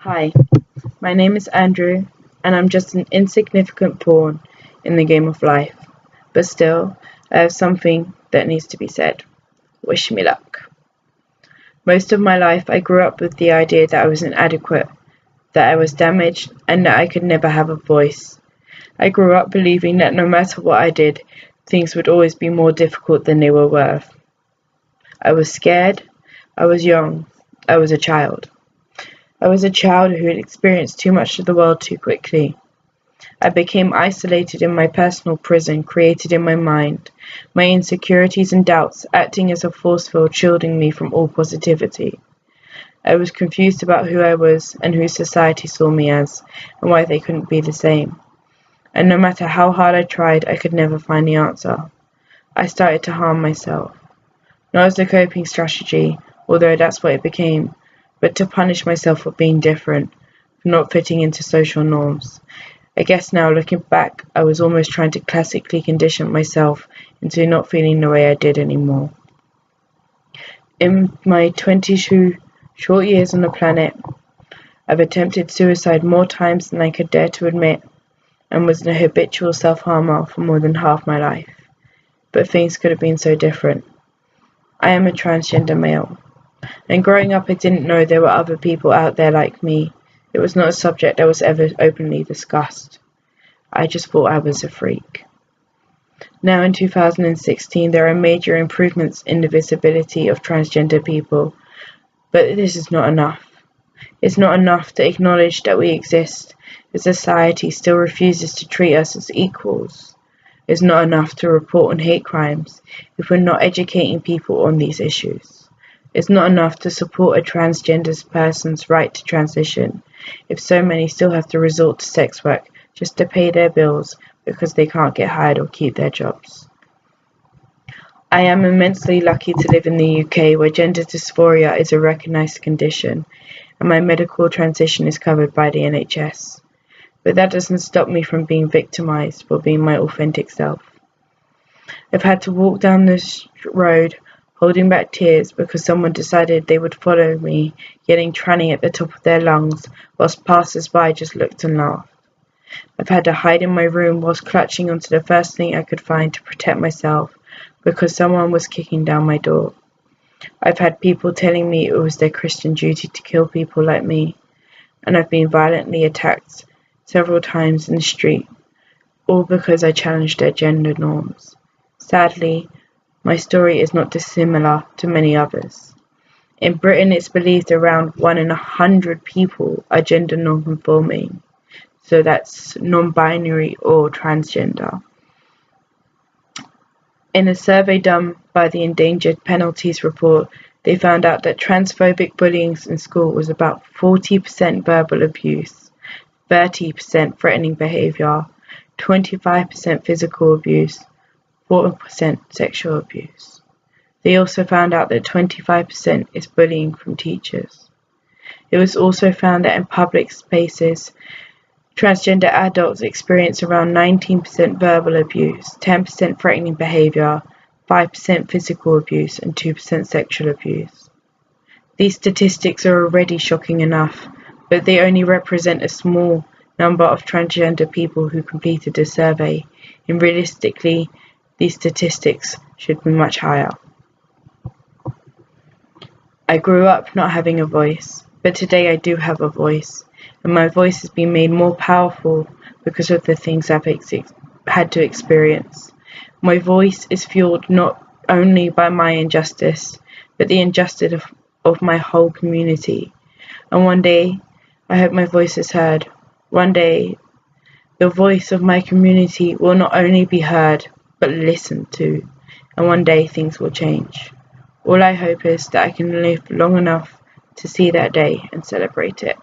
Hi, my name is Andrew, and I'm just an insignificant pawn in the game of life. But still, I have something that needs to be said. Wish me luck. Most of my life, I grew up with the idea that I was inadequate, that I was damaged, and that I could never have a voice. I grew up believing that no matter what I did, things would always be more difficult than they were worth. I was scared. I was young. I was a child. I was a child who had experienced too much of the world too quickly. I became isolated in my personal prison created in my mind, my insecurities and doubts acting as a force field shielding me from all positivity. I was confused about who I was and who society saw me as, and why they couldn't be the same. And no matter how hard I tried, I could never find the answer. I started to harm myself. Not as a coping strategy, although that's what it became, but to punish myself for being different, for not fitting into social norms. I guess now, looking back, I was almost trying to classically condition myself into not feeling the way I did anymore. In my 22 short years on the planet, I've attempted suicide more times than I could dare to admit, and was an habitual self-harmer for more than half my life. But things could have been so different. I am a transgender male. And growing up, I didn't know there were other people out there like me. It was not a subject that was ever openly discussed. I just thought I was a freak. Now in 2016, there are major improvements in the visibility of transgender people, but this is not enough. It's not enough to acknowledge that we exist. The society still refuses to treat us as equals. It's not enough to report on hate crimes if we're not educating people on these issues. It's not enough to support a transgender person's right to transition if so many still have to resort to sex work just to pay their bills because they can't get hired or keep their jobs. I am immensely lucky to live in the UK where gender dysphoria is a recognised condition and my medical transition is covered by the NHS. But that doesn't stop me from being victimised for being my authentic self. I've had to walk down this road holding back tears because someone decided they would follow me, yelling tranny at the top of their lungs, whilst passers-by just looked and laughed. I've had to hide in my room whilst clutching onto the first thing I could find to protect myself because someone was kicking down my door. I've had people telling me it was their Christian duty to kill people like me, and I've been violently attacked several times in the street, all because I challenged their gender norms. Sadly, my story is not dissimilar to many others. In Britain, it's believed around 1 in 100 people are gender non-conforming, so that's non-binary or transgender. In a survey done by the Endangered Penalties Report, they found out that transphobic bullying in school was about 40% verbal abuse, 30% threatening behaviour, 25% physical abuse, 4% sexual abuse. They also found out that 25% is bullying from teachers. It was also found that in public spaces, transgender adults experience around 19% verbal abuse, 10% threatening behaviour, 5% physical abuse, and 2% sexual abuse. These statistics are already shocking enough, but they only represent a small number of transgender people who completed the survey, and realistically, these statistics should be much higher. I grew up not having a voice, but today I do have a voice, and my voice has been made more powerful because of the things I've had to experience. My voice is fueled not only by my injustice, but the injustice of my whole community. And one day, I hope my voice is heard. One day, the voice of my community will not only be heard, but listened to, and one day things will change. All I hope is that I can live long enough to see that day and celebrate it.